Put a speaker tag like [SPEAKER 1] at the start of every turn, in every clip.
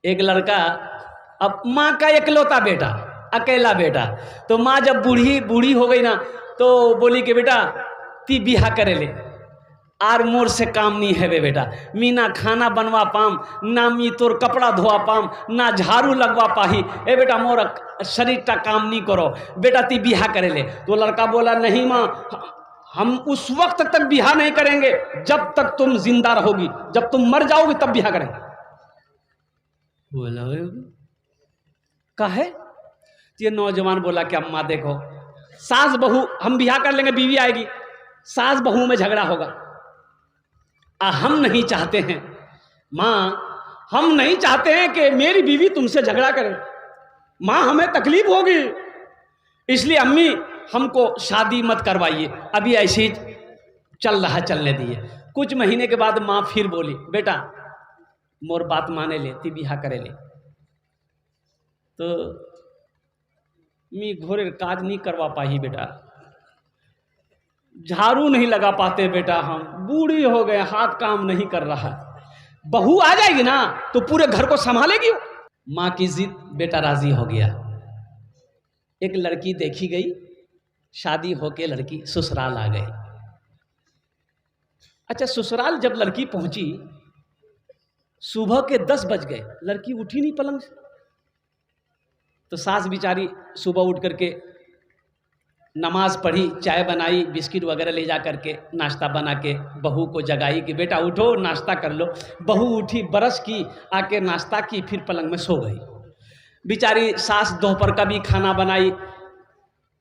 [SPEAKER 1] एक लड़का, अब माँ का इकलौता बेटा, अकेला बेटा, तो माँ जब बूढ़ी बूढ़ी हो गई ना तो बोली कि बेटा ती बिहा करे ले, आर मोर से काम नहीं है बे बेटा, मी ना खाना बनवा पाम, ना मी तोर कपड़ा धोआ पाम, ना झाड़ू लगवा पाही, ए बेटा मोर शरीर का काम नहीं करो, बेटा ती बिहा करे ले। तो लड़का बोला नहीं माँ, हम उस वक्त तक बिहा नहीं करेंगे जब तक तुम जिंदा रहोगी, जब तुम मर जाओगी तब बिहा करेंगे। बोला काहे? ये नौजवान बोला कि अम्मा देखो, सास बहू हम बिहा कर लेंगे, बीवी आएगी, सास बहू में झगड़ा होगा, हम नहीं चाहते हैं माँ, हम नहीं चाहते हैं कि मेरी बीवी तुमसे झगड़ा करे, माँ हमें तकलीफ होगी, इसलिए अम्मी हमको शादी मत करवाइए, अभी ऐसे ही चल रहा चलने दिए। कुछ महीने के बाद माँ फिर बोली बेटा मोर बात माने ले, ती बिहा करे ले। तो मी घोरे काज नहीं करवा पाई बेटा, झाड़ू नहीं लगा पाते बेटा, हम बूढ़ी हो गए, हाथ काम नहीं कर रहा, बहू आ जाएगी ना तो पूरे घर को संभालेगी। माँ की जिद, बेटा राजी हो गया। एक लड़की देखी गई, शादी होके लड़की ससुराल आ गई। अच्छा ससुराल जब लड़की पहुंची, सुबह के 10 बज गए, लड़की उठी नहीं पलंग से। तो सास बिचारी सुबह उठ करके नमाज पढ़ी, चाय बनाई, बिस्किट वगैरह ले जा करके नाश्ता बना के बहू को जगाई कि बेटा उठो नाश्ता कर लो। बहू उठी, ब्रश की, आके नाश्ता की, फिर पलंग में सो गई। बिचारी सास दोपहर का भी खाना बनाई।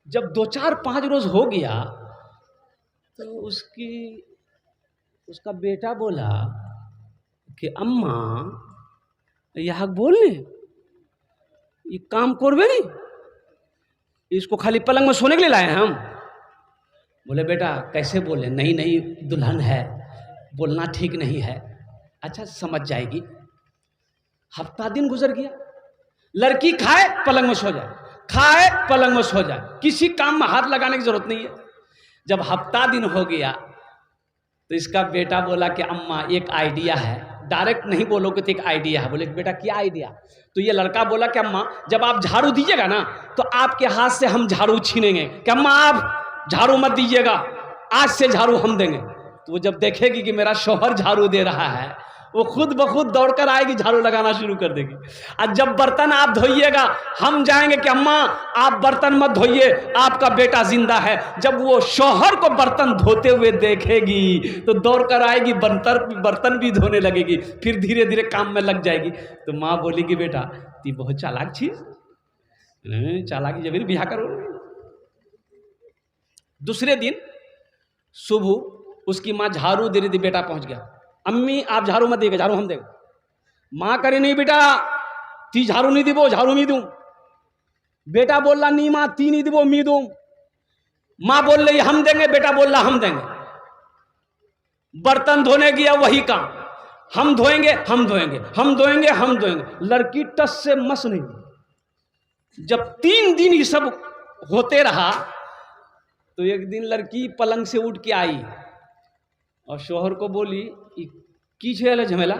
[SPEAKER 1] जब 2-4-5 रोज हो गया तो उसका बेटा बोला कि अम्मा यह बोलने ये काम करबे नहीं, इसको खाली पलंग में सोने के लिए लाए हैं हम। बोले बेटा कैसे बोले, नहीं नहीं दुल्हन है, बोलना ठीक नहीं है। अच्छा समझ जाएगी। हफ्ता दिन गुजर गया, लड़की खाए पलंग में सो जाए, खाए पलंग में सो जाए, किसी काम में हाथ लगाने की जरूरत नहीं है। जब हफ्ता दिन हो गया तो इसका बेटा बोला कि अम्मा एक आइडिया है, डायरेक्ट नहीं बोलोगे तो एक आइडिया है। बोले बेटा क्या आइडिया? तो ये लड़का बोला कि अम्मा जब आप झाड़ू दीजिएगा ना तो आपके हाथ से हम झाड़ू छीनेंगे, कि अम्मा आप झाड़ू मत दीजिएगा, आज से झाड़ू हम देंगे। तो वो जब देखेगी कि मेरा शौहर झाड़ू दे रहा है, वो खुद ब खुद दौड़कर आएगी, झाड़ू लगाना शुरू कर देगी। और जब बर्तन आप धोइएगा हम जाएंगे कि अम्मा आप बर्तन मत धोइए, आपका बेटा जिंदा है। जब वो शौहर को बर्तन धोते हुए देखेगी तो दौड़कर आएगी, बर्तन भी धोने लगेगी, फिर धीरे धीरे काम में लग जाएगी। तो माँ बोली कि बेटा ती बहुत चालाक चीज, चालाकी जब बिहा करो। दूसरे दिन सुबह उसकी माँ झाड़ू दे रही थी, बेटा पहुंच गया, अम्मी आप झाड़ू मत देगा, झाड़ू हम देंगे। माँ करे नहीं बेटा ती झाड़ू नहीं दीबो, झाड़ू मी दूं। बेटा बोल रहा नहीं माँ ती नहीं दीबो मी दूं। माँ बोल रही हम देंगे, बेटा बोल रहा हम देंगे। बर्तन धोने गया वही काम, हम धोएंगे हम धोएंगे हम धोएंगे हम धोएंगे। लड़की टस से मस नहीं। जब 3 दिन ये सब होते रहा तो एक दिन लड़की पलंग से उठ के आई और शौहर को बोली की छे झमेला?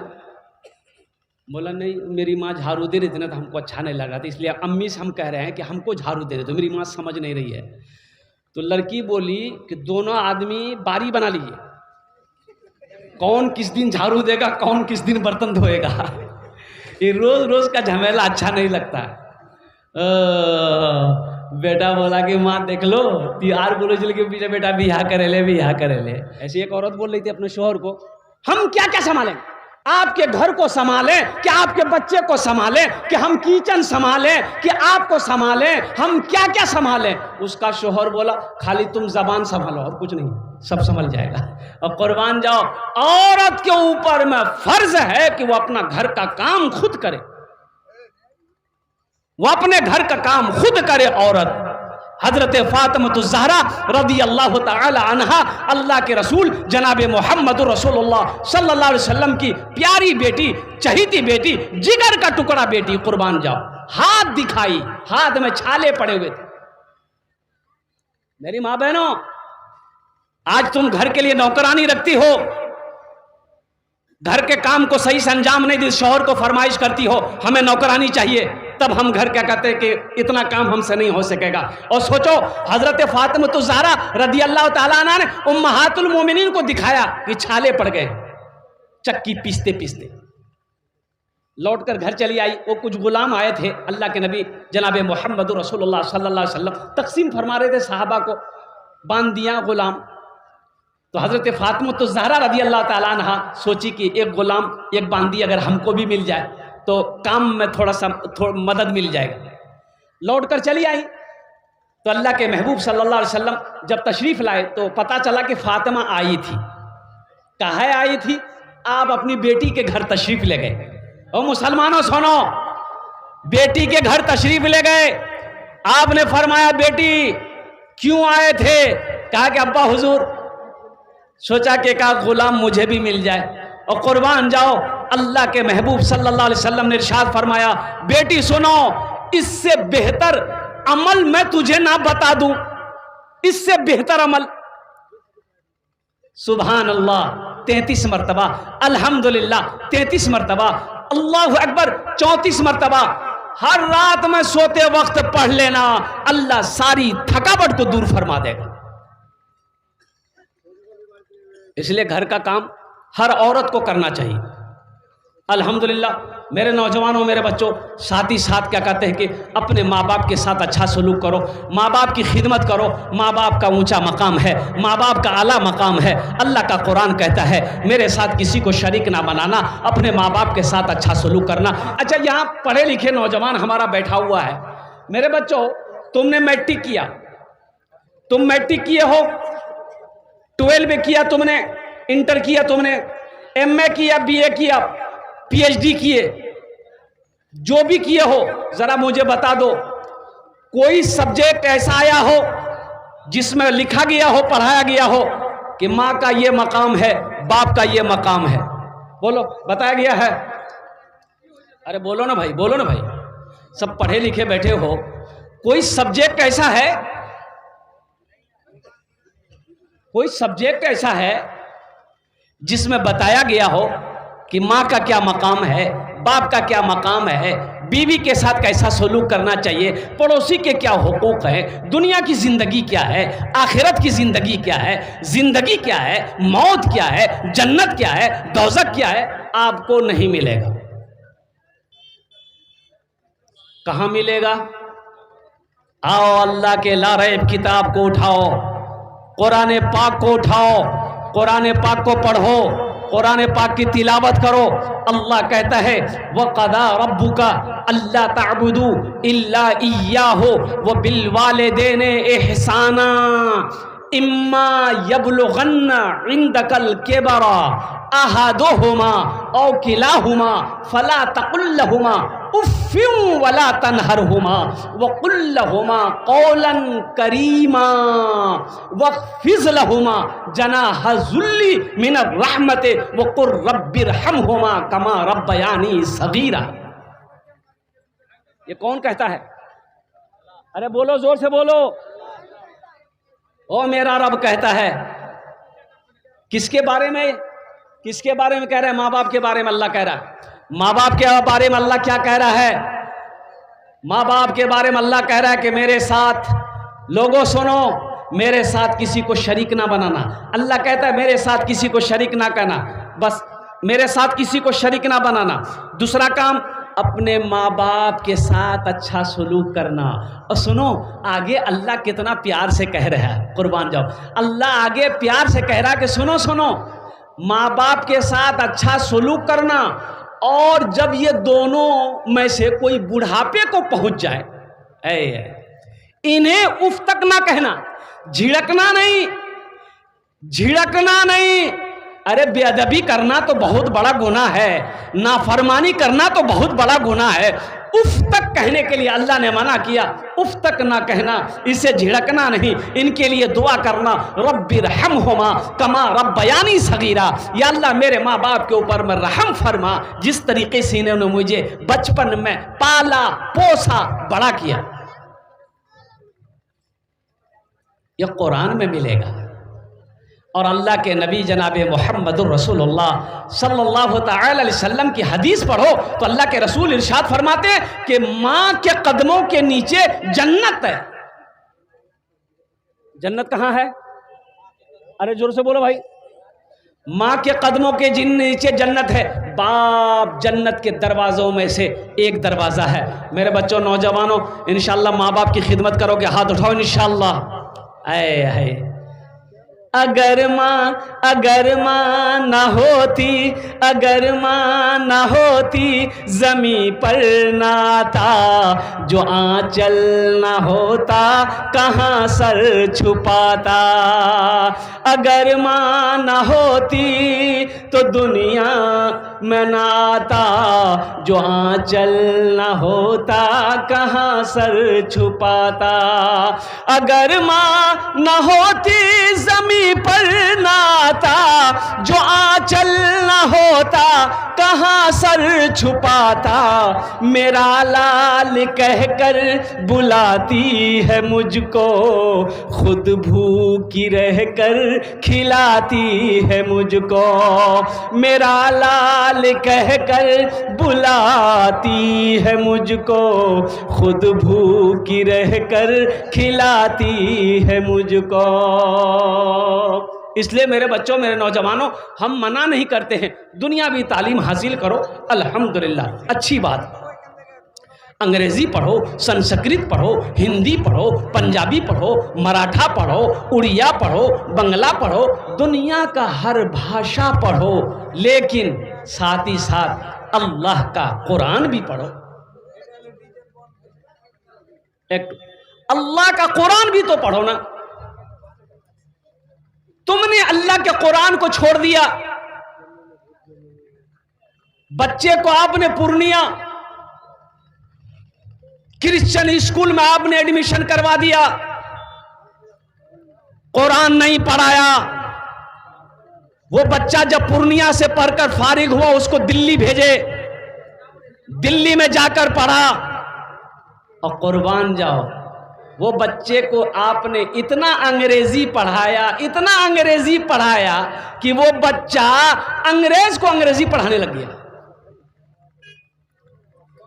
[SPEAKER 1] बोला नहीं मेरी माँ झाड़ू दे रही थी ना तो हमको अच्छा नहीं लगा था, इसलिए अम्मी से हम कह रहे हैं कि हमको झाड़ू दे रहे, तो मेरी माँ समझ नहीं रही है। तो लड़की बोली कि दोनों आदमी बारी बना लीजिए, कौन किस दिन झाड़ू देगा, कौन किस दिन बर्तन धोएगा। ये रोज रोज का झमेला अच्छा नहीं लगता। बेटा बोला कि माँ देख लो यार, बोलो चल के पीछे बेटा बिहा करे ले बिहा करे ले। ऐसी एक औरत बोल रही थी अपने शौहर को, हम क्या क्या संभालें, आपके घर को संभालें कि आपके बच्चे को संभालें, कि हम किचन संभालें कि आपको संभालें, हम क्या क्या संभालें। उसका शौहर बोला खाली तुम जबान संभालो और कुछ नहीं, सब संभल जाएगा। और कुर्बान जाओ, औरत के ऊपर में फर्ज है कि वो अपना घर का काम खुद करे, वो अपने घर का काम खुद करे। औरत हजरत फातिमा ज़हरा रदी अल्लाह तआला अन्हा, अल्लाह के रसूल जनाब मोहम्मद रसूलुल्लाह सल्लल्लाहु अलैहि वसल्लम की प्यारी बेटी, चहीती बेटी, जिगर का टुकड़ा बेटी, कुर्बान जाओ, हाथ दिखाई, हाथ में छाले पड़े हुए थे। मेरी माँ बहनों, आज तुम घर के लिए नौकरानी रखती हो, घर के काम को सही से अंजाम नहीं दी, शौहर को फरमाइश करती हो हमें नौकरानी चाहिए, तब हम घर क्या कहते हैं कि इतना काम हमसे नहीं हो सकेगा। और सोचो हजरत फातिमा ज़हरा रदी अल्लाह ताला अन्हा ने उम्महातुल मोमिनीन को दिखाया कि छाले पड़ गए चक्की पीसते पीसते। लौट कर घर चली आई, वो कुछ गुलाम आए थे, अल्लाह के नबी जनाब मोहम्मद रसूलुल्लाह सल्लल्लाहु अलैहि वसल्लम तकसीम फरमा रहे थे साहबा को, बांध दिया गुलाम। तो हज़रत फातिमा तो ज़हरा रदी अल्लाह ताला अन्हा सोची कि एक गुलाम एक बांदी अगर हमको भी मिल जाए तो काम में थोड़ा मदद मिल जाएगा। लौट कर चली आई तो अल्लाह के महबूब सल्लल्लाहु अलैहि वसल्लम जब तशरीफ़ लाए तो पता चला कि फातिमा आई थी। कहाँ आई थी? आप अपनी बेटी के घर तशरीफ़ ले गए। और मुसलमानों सुनो, बेटी के घर तशरीफ ले गए, आपने फरमाया बेटी क्यों आए थे? कहा कि अब्बा हुजूर सोचा कि का गुलाम मुझे भी मिल जाए और कुर्बान जाओ। अल्लाह के महबूब सल्लल्लाहु अलैहि वसल्लम ने इरशाद फरमाया बेटी सुनो, इससे बेहतर अमल मैं तुझे ना बता दूं, इससे बेहतर अमल। सुभान अल्लाह 33 मरतबा, अल्हम्दुलिल्लाह 33 मरतबा, अल्लाहु अकबर 34 मरतबा। हर रात में सोते वक्त पढ़ लेना, अल्लाह सारी थकावट को दूर फरमा देगा। इसलिए घर का काम हर औरत को करना चाहिए। अल्हम्दुलिल्लाह मेरे नौजवानों, मेरे बच्चों, साथ ही साथ क्या कहते हैं कि अपने माँ बाप के साथ अच्छा सलूक करो, माँ बाप की खिदमत करो। माँ बाप का ऊंचा मकाम है, माँ बाप का आला मकाम है। अल्लाह का कुरान कहता है मेरे साथ किसी को शरीक ना बनाना, अपने माँ बाप के साथ अच्छा सलूक करना। अच्छा, यहाँ पढ़े लिखे नौजवान हमारा बैठा हुआ है। मेरे बच्चों, तुमने मैट्रिक किया, तुम मैट्रिक किए हो, 12 किया तुमने, इंटर किया तुमने, MA किया, BA किया, PhD किए, जो भी किए हो जरा मुझे बता दो, कोई सब्जेक्ट ऐसा आया हो जिसमें लिखा गया हो, पढ़ाया गया हो कि माँ का ये मकाम है, बाप का ये मकाम है? बोलो, बताया गया है? अरे बोलो ना भाई, बोलो ना भाई, सब पढ़े लिखे बैठे हो। कोई सब्जेक्ट ऐसा है, कोई सब्जेक्ट ऐसा है जिसमें बताया गया हो कि माँ का क्या मकाम है, बाप का क्या मकाम है, बीवी के साथ कैसा सलूक करना चाहिए, पड़ोसी के क्या हुकूक है, दुनिया की ज़िंदगी क्या है, आखिरत की ज़िंदगी क्या है, ज़िंदगी क्या है, मौत क्या है, जन्नत क्या है, दोज़ख क्या है? आपको नहीं मिलेगा। कहाँ मिलेगा? आओ अल्लाह के लारैब किताब को उठाओ, कुरान पाक को उठाओ, कुरान पाक को पढ़ो, कुरान पाक की तिलावत करो। अल्लाह कहता है वक़दा रब्बुका अल्ला ताबुदू इल्ला इय्याहु व बिल वालिदैनि इहसाना इम्मा यबलुगन्ना इंदकल किबरा अहदुहुमा औ किलाहुमा फला तकुल लहुमा उफ़्फ़िन वला तनहरहुमा वक़ुल लहुमा क़ौलन करीमा वख़्फ़िज़ लहुमा जनाह ज़ुल्ली मिनर रहमति वक़ुल रब्बिरहमहुमा कमा रब्बयानी सगीरा। ये कौन कहता है? अरे बोलो, जोर से बोलो। ओ मेरा रब कहता है। किसके बारे में? किसके बारे में कह रहा है? माँ बाप के बारे में अल्लाह कह रहा है। माँ बाप के बारे में अल्लाह क्या कह रहा है? माँ बाप के बारे में अल्लाह कह रहा है कि मेरे साथ, लोगों सुनो, मेरे साथ किसी को शरीक ना बनाना। अल्लाह कहता है मेरे साथ किसी को शरीक ना करना, बस मेरे साथ किसी को शरीक ना बनाना। दूसरा काम, अपने माँ बाप के साथ अच्छा सलूक करना। और सुनो आगे अल्लाह कितना प्यार से कह रहा है, कुर्बान जाओ। अल्लाह आगे प्यार से कह रहा है कि सुनो सुनो, माँ बाप के साथ अच्छा सलूक करना। और जब ये दोनों में से कोई बुढ़ापे को पहुंच जाए, इन्हें उफ तक ना कहना, झिड़कना नहीं, झिड़कना नहीं। अरे बेअदबी करना तो बहुत बड़ा गुनाह है, नाफरमानी करना तो बहुत बड़ा गुनाह है। उफ तक कहने के लिए अल्लाह ने मना किया, उफ तक ना कहना, इसे झिड़कना नहीं, इनके लिए दुआ करना, रब्बिरहमहुमा कमा रब्बयानी सगीरा। या अल्लाह मेरे माँ बाप के ऊपर में रहम फरमा, जिस तरीके से इन्होंने मुझे बचपन में पाला पोसा बड़ा किया। यह कुरान में मिलेगा। और अल्लाह के नबी जनाब मुहम्मदुर रसूलुल्लाह सल्लल्लाहु तआला अलैहि वसल्लम की हदीस पढ़ो तो अल्लाह के रसूल इरशाद फरमाते हैं कि माँ के कदमों के नीचे जन्नत है। जन्नत कहाँ है? अरे जोर से बोलो भाई। माँ के कदमों के नीचे जन्नत है। बाप जन्नत के दरवाज़ों में से एक दरवाज़ा है। मेरे बच्चों, नौजवानों, इंशाअल्लाह माँ बाप की खिदमत करोगे, हाथ उठाओ इंशाअल्लाह। आए अगर माँ ना होती, अगर माँ ना होती, ज़मीं पर ना आता, जो आंचल ना होता कहाँ सर छुपाता। अगर माँ ना होती तो दुनिया में ना आता, जो आंचल ना होता कहाँ सर छुपाता। अगर माँ ना होती ज़मीं पर ना आता, जो आंचल ना होता कहाँ सर छुपाता। मेरा लाल कहकर बुलाती है मुझको, खुद भूखी रहकर खिलाती है मुझको। मेरा लाल कहकर बुलाती है मुझको, खुद भूखी रहकर खिलाती है मुझको। इसलिए मेरे बच्चों, मेरे नौजवानों, हम मना नहीं करते हैं, दुनियावी तालीम हासिल करो, अल्हम्दुलिल्लाह, अच्छी बात। अंग्रेजी पढ़ो, संस्कृत पढ़ो, हिंदी पढ़ो, पंजाबी पढ़ो, मराठा पढ़ो, उड़िया पढ़ो, बंगला पढ़ो, दुनिया का हर भाषा पढ़ो, लेकिन साथ ही साथ अल्लाह का कुरान भी पढ़ो। एक अल्लाह का कुरान भी तो पढ़ो ना। तुमने अल्लाह के कुरान को छोड़ दिया, बच्चे को आपने पूर्णिया क्रिश्चियन स्कूल में आपने एडमिशन करवा दिया, कुरान नहीं पढ़ाया। वो बच्चा जब पूर्णिया से पढ़कर फारिग हुआ, उसको दिल्ली भेजे, दिल्ली में जाकर पढ़ा, और कुर्बान जाओ, वो बच्चे को आपने इतना अंग्रेजी पढ़ाया, इतना अंग्रेजी पढ़ाया कि वो बच्चा अंग्रेज को अंग्रेजी पढ़ाने लग गया।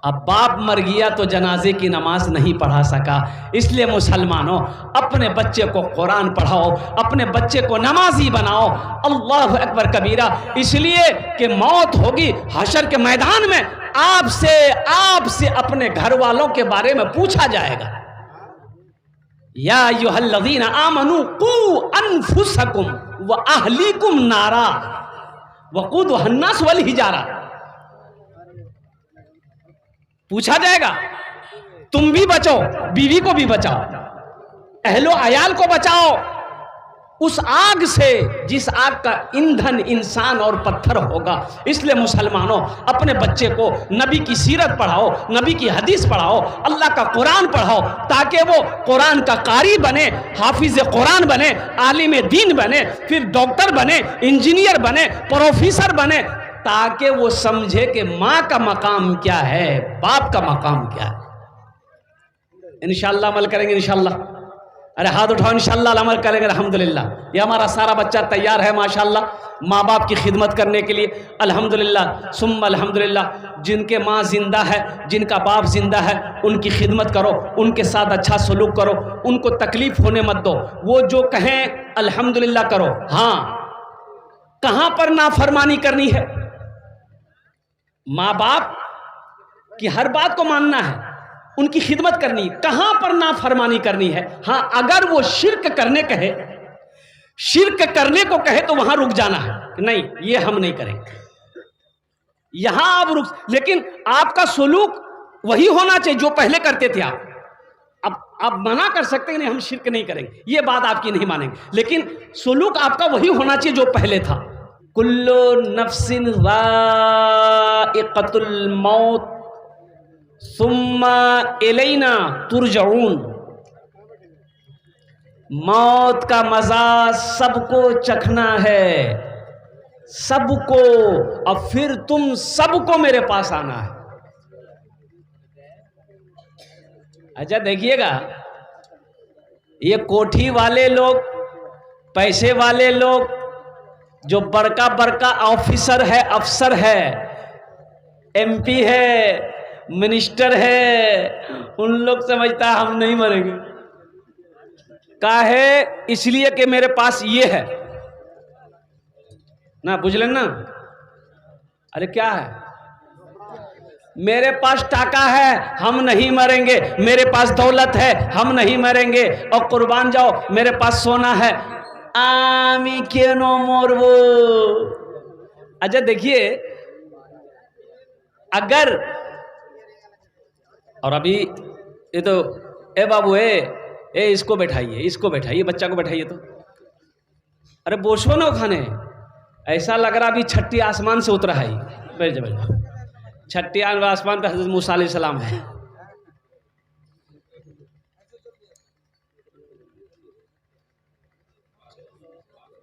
[SPEAKER 1] अब बाप मर गया तो जनाजे की नमाज नहीं पढ़ा सका। इसलिए मुसलमानों, अपने बच्चे को कुरान पढ़ाओ, अपने बच्चे को नमाजी बनाओ। अल्लाह अकबर कबीरा। इसलिए कि मौत होगी हशर के मैदान में, आपसे अपने घर वालों के बारे में पूछा जाएगा। या अय्युहल्लज़ीना आमनू कू अनफुसकुम व अहलीकुम नारा वक़ूदुहा अन्नास वल हिजारा। पूछा जाएगा, तुम भी बचो, बीवी को भी बचाओ, अहलो अयाल को बचाओ उस आग से जिस आग का ईंधन इंसान और पत्थर होगा। इसलिए मुसलमानों, अपने बच्चे को नबी की सीरत पढ़ाओ, नबी की हदीस पढ़ाओ, अल्लाह का कुरान पढ़ाओ, ताकि वो कुरान का कारी बने, हाफिज कुरान बने, आलिम दीन बने, फिर डॉक्टर बने, इंजीनियर बने, प्रोफेसर बने, ताकि वो समझे कि माँ का मकाम क्या है, बाप का मकाम क्या है। इंशाअल्लाह अमल करेंगे, इंशाअल्लाह। अरे हाथ उठाओ, इंशाअल्लाह अमल करेंगे, अल्हम्दुलिल्लाह। ये हमारा सारा बच्चा तैयार है माशाअल्लाह माँ बाप की खिदमत करने के लिए, अल्हम्दुलिल्लाह सुम्मा अल्हम्दुलिल्लाह। जिनके माँ जिंदा है, जिनका बाप जिंदा है, उनकी खिदमत करो, उनके साथ अच्छा सलूक करो, उनको तकलीफ होने मत दो। वो जो कहें अल्हम्दुलिल्लाह करो। हाँ, कहाँ पर नाफरमानी करनी है? माँ बाप की हर बात को मानना है, उनकी खिदमत करनी, कहां पर नाफरमानी करनी है? हाँ, अगर वो शिर्क करने कहे, शिर्क करने को कहे तो वहां रुक जाना है कि नहीं, ये हम नहीं करेंगे, यहां आप रुक। लेकिन आपका सलूक वही होना चाहिए जो पहले करते थे आप। अब आप मना कर सकते हैं नहीं, हम शिर्क नहीं करेंगे, ये बात आपकी नहीं मानेंगे, लेकिन सलूक आपका वही होना चाहिए जो पहले था। कुल्लु नफ्सिन ज़ाइक़तुल मौत सुम्मा इलैना तुरजऊन। मौत का मजा सबको चखना है, सबको, और फिर तुम सबको मेरे पास आना है। अच्छा देखिएगा, ये कोठी वाले लोग, पैसे वाले लोग, जो बड़का बड़का ऑफिसर है, अफसर है, एमपी है, मिनिस्टर है, उन लोग समझता है हम नहीं मरेंगे। काहे? इसलिए कि मेरे पास ये है ना, बुझ लेना। अरे क्या है? मेरे पास टाका है, हम नहीं मरेंगे। मेरे पास दौलत है, हम नहीं मरेंगे। और कुर्बान जाओ, मेरे पास सोना है, आमी क्यों मरबो। अच्छा देखिए, अगर, और अभी ये तो, ए बाबू ए इसको बैठाइए, इसको बैठाइए, बच्चा को बैठाइए। तो अरे बोसो ना खाने, ऐसा लग रहा अभी छठी आसमान से उतरा है। बैठ जा, बैठ जा। छठी आसमान पे हज़रत मूसा अलैहिस्सलाम है।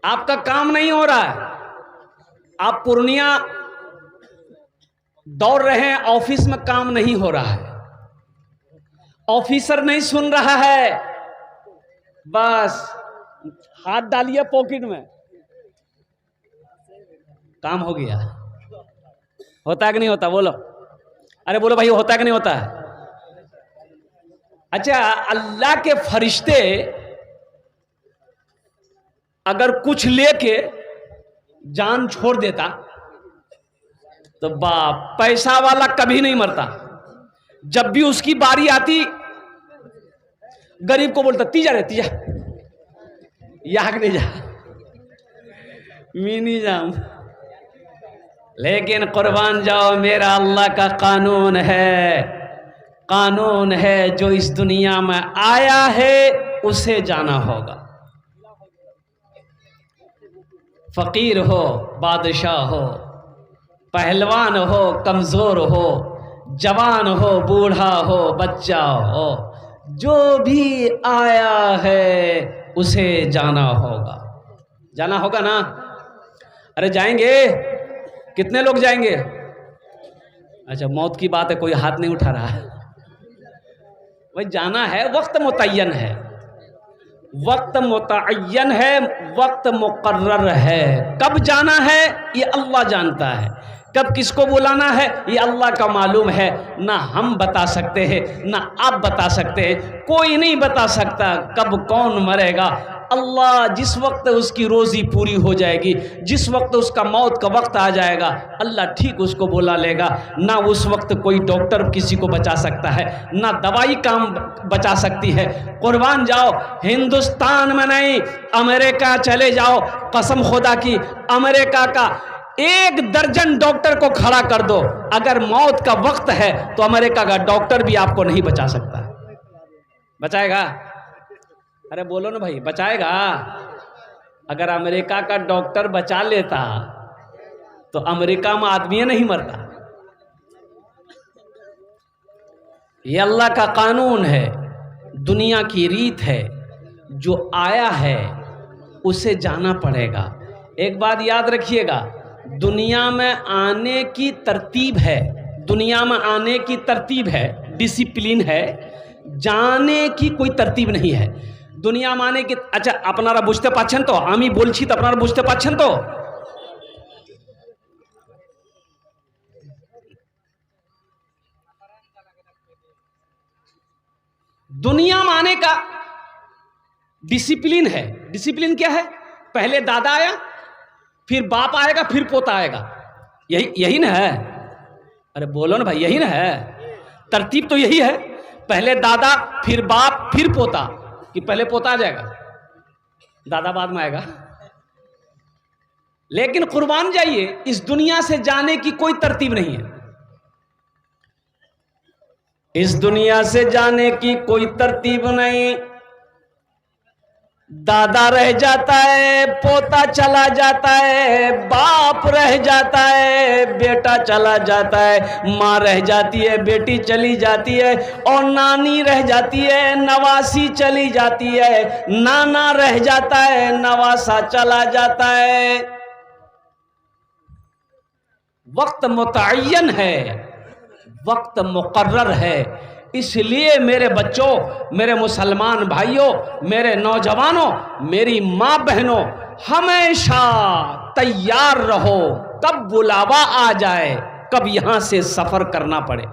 [SPEAKER 1] आपका काम नहीं हो रहा है, आप पूर्णिया दौड़ रहे हैं, ऑफिस में काम नहीं हो रहा है, ऑफिसर नहीं सुन रहा है, बस हाथ डालिए पॉकेट में, काम हो गया। होता है कि नहीं होता? बोलो, अरे बोलो भाई, होता है कि नहीं होता है? अच्छा, अल्लाह के फरिश्ते अगर कुछ लेके जान छोड़ देता तो बाप, पैसा वाला कभी नहीं मरता। जब भी उसकी बारी आती, गरीब को बोलता तीजा रे तीजा, याक नहीं जा, मैं नहीं जाऊं। लेकिन कुर्बान जाओ, मेरा अल्लाह का कानून है, कानून है जो इस दुनिया में आया है उसे जाना होगा। फकीर हो, बादशाह हो, पहलवान हो, कमजोर हो, जवान हो, बूढ़ा हो, बच्चा हो, जो भी आया है उसे जाना होगा। जाना होगा ना? अरे जाएंगे, कितने लोग जाएंगे? अच्छा, मौत की बात है, कोई हाथ नहीं उठा रहा है। भाई जाना है, वक्त मुतय्यन है, वक्त मुतय्यन है, वक्त मुकर्रर है। कब जाना है ये अल्लाह जानता है, कब किसको बुलाना है ये अल्लाह का मालूम है। ना हम बता सकते हैं, ना आप बता सकते हैं, कोई नहीं बता सकता कब कौन मरेगा। अल्लाह जिस वक्त उसकी रोज़ी पूरी हो जाएगी, जिस वक्त उसका मौत का वक्त आ जाएगा, अल्लाह ठीक उसको बुला लेगा। ना उस वक्त कोई डॉक्टर किसी को बचा सकता है, ना दवाई काम बचा सकती है। कुर्बान जाओ, हिंदुस्तान में नहीं, अमेरिका चले जाओ, कसम खुदा की, अमेरिका का 1 दर्जन डॉक्टर को खड़ा कर दो, अगर मौत का वक्त है तो अमेरिका का डॉक्टर भी आपको नहीं बचा सकता। बचाएगा? अरे बोलो ना भाई, बचाएगा? अगर अमेरिका का डॉक्टर बचा लेता तो अमेरिका में आदमी नहीं मरता। ये अल्लाह का कानून है, दुनिया की रीत है, जो आया है उसे जाना पड़ेगा। एक बात याद रखिएगा, दुनिया में आने की तरतीब है, दुनिया में आने की तरतीब है, डिसिप्लिन है, जाने की कोई तरतीब नहीं है। दुनिया में आने की, अच्छा अपनारा बुझते पाच्छेन तो, आमी बोलছি तो अपनारा बुझते पाच्छेन तो? दुनिया में आने का डिसिप्लिन है। डिसिप्लिन क्या है? पहले दादा आया, फिर बाप आएगा, फिर पोता आएगा, यही ना है? अरे बोलो ना भाई, यही ना है? तरतीब तो यही है, पहले दादा, फिर बाप, फिर पोता। कि पहले पोता आ जाएगा, दादा बाद में आएगा? लेकिन कुर्बान जाइए, इस दुनिया से जाने की कोई तरतीब नहीं है। इस दुनिया से जाने की कोई तरतीब नहीं। दादा रह जाता है, पोता चला जाता है, बाप रह जाता है, बेटा चला जाता है, माँ रह जाती है, बेटी चली जाती है, और नानी रह जाती है, नवासी चली जाती है, नाना रह जाता है, नवासा चला जाता है। वक्त मुतय्यन है, वक्त मुकर्रर है। इसलिए मेरे बच्चों, मेरे मुसलमान भाइयों, मेरे नौजवानों, मेरी माँ बहनों, हमेशा तैयार रहो, कब बुलावा आ जाए, कब यहां से सफर करना पड़े।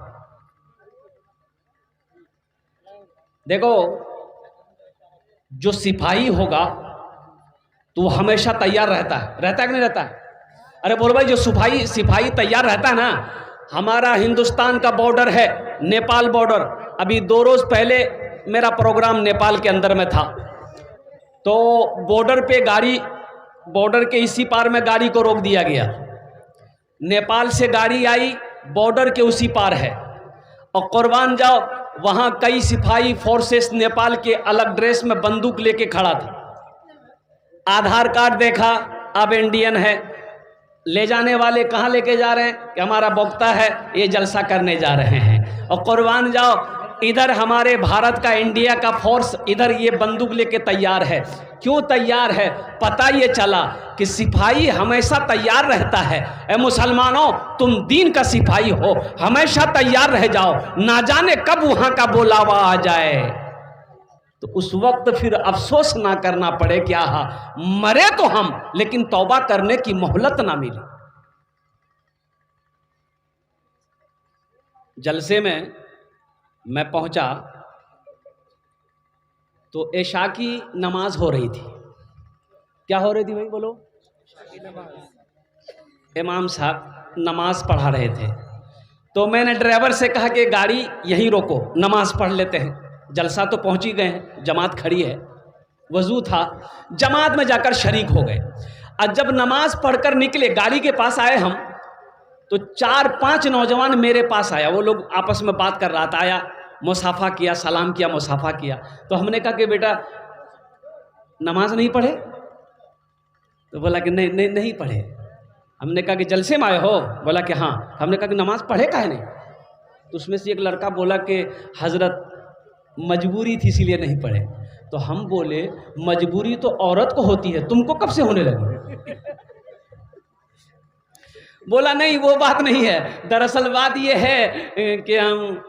[SPEAKER 1] देखो, जो सिपाही होगा तो वो हमेशा तैयार रहता है कि नहीं रहता है? अरे बोलो भाई, जो सिपाही तैयार रहता है ना। हमारा हिंदुस्तान का बॉर्डर है नेपाल बॉर्डर। अभी 2 रोज पहले मेरा प्रोग्राम नेपाल के अंदर में था, तो बॉर्डर के इसी पार में गाड़ी को रोक दिया गया। नेपाल से गाड़ी आई, बॉर्डर के उसी पार है, और कुर्बान जाओ, वहां कई सिपाही फोर्सेस नेपाल के अलग ड्रेस में बंदूक लेके खड़ा था। आधार कार्ड देखा, अब इंडियन है। ले जाने वाले कहाँ लेके जा रहे हैं कि हमारा वक्ता है, ये जलसा करने जा रहे हैं। और कुर्बान जाओ, इधर हमारे भारत का, इंडिया का फोर्स इधर ये बंदूक लेके तैयार है। क्यों तैयार है? पता ये चला कि सिपाही हमेशा तैयार रहता है। ए मुसलमानों, तुम दीन का सिपाही हो, हमेशा तैयार रह जाओ, ना जाने कब वहां का बुलावा आ जाए, तो उस वक्त फिर अफसोस ना करना पड़े कि आहा, मरे तो हम, लेकिन तौबा करने की मोहलत ना मिली। जलसे में मैं पहुंचा तो इशा की नमाज हो रही थी। क्या हो रही थी भाई, बोलो? इमाम साहब नमाज पढ़ा रहे थे, तो मैंने ड्राइवर से कहा कि गाड़ी यहीं रोको, नमाज पढ़ लेते हैं। जलसा तो पहुंच ही गए हैं, जमात खड़ी है, वजू था, जमात में जाकर शरीक हो गए। और जब नमाज पढ़कर निकले, गाड़ी के पास आए हम, तो 4-5 नौजवान मेरे पास आया। वो लोग आपस में बात कर रहा था, आया, मुसाफा किया, सलाम किया, मुसाफा किया। तो हमने कहा कि बेटा नमाज नहीं पढ़े? तो बोला कि नहीं पढ़े। हमने कहा कि जलसे में आए हो? बोला कि हाँ। हमने कहा कि नमाज पढ़े काहे नहीं? तो उसमें से एक लड़का बोला कि हजरत मजबूरी थी इसीलिए नहीं पढ़े। तो हम बोले मजबूरी तो औरत को होती है, तुमको कब से होने लगी? बोला नहीं, वो बात नहीं है, दरअसल बात ये है कि हम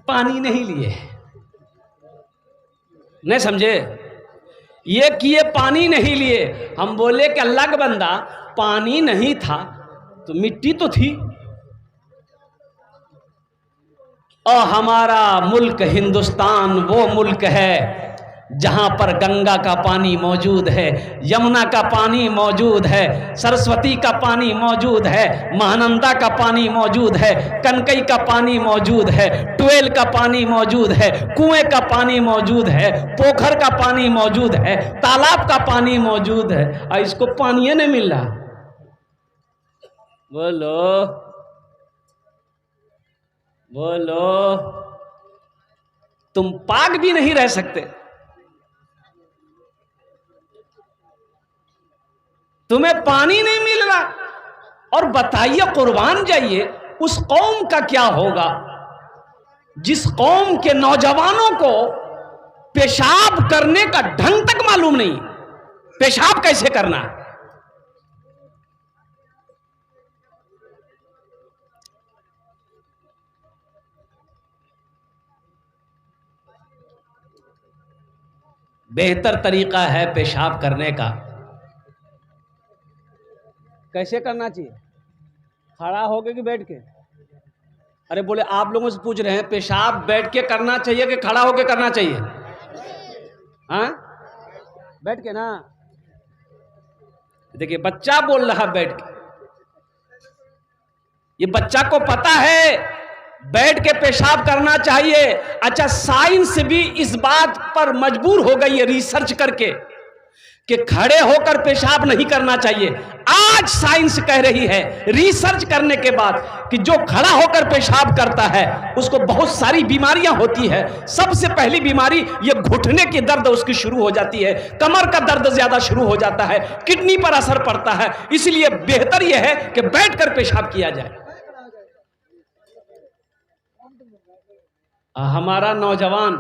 [SPEAKER 1] पानी नहीं लिए। नहीं समझे? ये किए पानी नहीं लिए। हम बोले कि अल्लाह का बंदा, पानी नहीं था तो मिट्टी तो थी। और हमारा मुल्क हिंदुस्तान वो मुल्क है जहां पर गंगा का पानी मौजूद है, यमुना का पानी मौजूद है, सरस्वती का पानी मौजूद है, महानंदा का पानी मौजूद है, कनकई का पानी मौजूद है, ट्वेल का पानी मौजूद है, कुएं का पानी मौजूद है, पोखर का पानी मौजूद है, तालाब का पानी मौजूद है, और इसको पानी नहीं मिल रहा। बोलो, तुम पाक भी नहीं रह सकते, तुम्हें पानी नहीं मिल रहा। और बताइए, कुर्बान जाइए, उस कौम का क्या होगा जिस कौम के नौजवानों को पेशाब करने का ढंग तक मालूम नहीं, पेशाब कैसे करना है। बेहतर तरीका है पेशाब करने का। कैसे करना चाहिए? खड़ा होके कि बैठ के? अरे बोले, आप लोगों से पूछ रहे हैं पेशाब बैठ के करना चाहिए कि खड़ा होके करना चाहिए? हाँ, बैठ के ना। देखिए, बच्चा बोल रहा बैठ के, ये बच्चा को पता है बैठ के पेशाब करना चाहिए। अच्छा, साइंस भी इस बात पर मजबूर हो गई है रिसर्च करके कि खड़े होकर पेशाब नहीं करना चाहिए। आज साइंस कह रही है रिसर्च करने के बाद कि जो खड़ा होकर पेशाब करता है उसको बहुत सारी बीमारियां होती है। सबसे पहली बीमारी ये घुटने की दर्द उसकी शुरू हो जाती है, कमर का दर्द ज्यादा शुरू हो जाता है, किडनी पर असर पड़ता है। इसलिए बेहतर यह है कि बैठकर पेशाब किया जाए। हमारा नौजवान,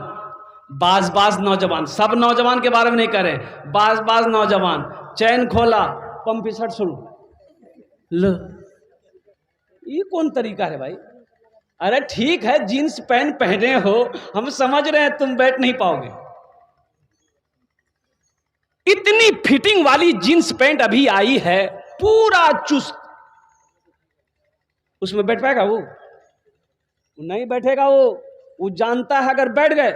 [SPEAKER 1] बाज नौजवान, सब नौजवान के बारे में नहीं करें, बाज नौजवान चैन खोला, पंप शर्ट शुरू, लो, ये कौन तरीका है भाई? अरे ठीक है, जींस पैंट पहने हो, हम समझ रहे हैं तुम बैठ नहीं पाओगे। इतनी फिटिंग वाली जींस पैंट अभी आई है, पूरा चुस्त, उसमें बैठ पाएगा वो नहीं बैठेगा। वो जानता है अगर बैठ गए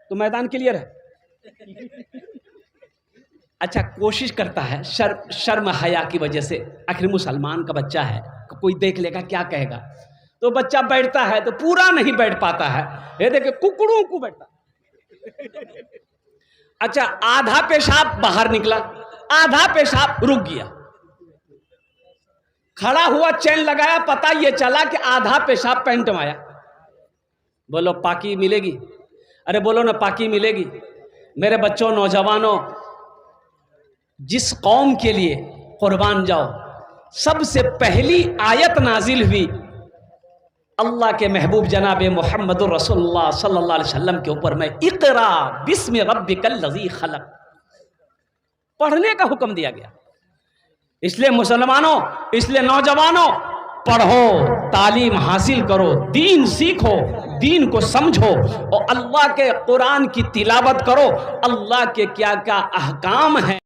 [SPEAKER 1] तो मैदान क्लियर है। अच्छा, कोशिश करता है, शर्म हया की वजह से, आखिर मुसलमान का बच्चा है, कोई देख लेगा क्या कहेगा, तो बच्चा बैठता है तो पूरा नहीं बैठ पाता है, ये देखे कुकड़ों को बैठता। अच्छा, आधा पेशाब बाहर निकला, आधा पेशाब रुक गया, खड़ा हुआ, चैन लगाया, पता ये चला कि आधा पेशाब पैंट में आया। बोलो पाकी मिलेगी? अरे बोलो ना, पाकी मिलेगी। मेरे बच्चों, नौजवानों, जिस कौम के लिए कुर्बान जाओ, सबसे पहली आयत नाजिल हुई अल्लाह के महबूब जनाब मोहम्मद रसूलुल्लाह सल्लल्लाहु अलैहि वसल्लम के ऊपर में, इक़रा बिस्मि रब्बिकल लज़ी खलक़, पढ़ने का हुक्म दिया गया। इसलिए मुसलमानों, इसलिए नौजवानों, पढ़ो, तालीम हासिल करो, दीन सीखो, दीन को समझो और अल्लाह के कुरान की तिलावत करो। अल्लाह के क्या क्या अहकाम हैं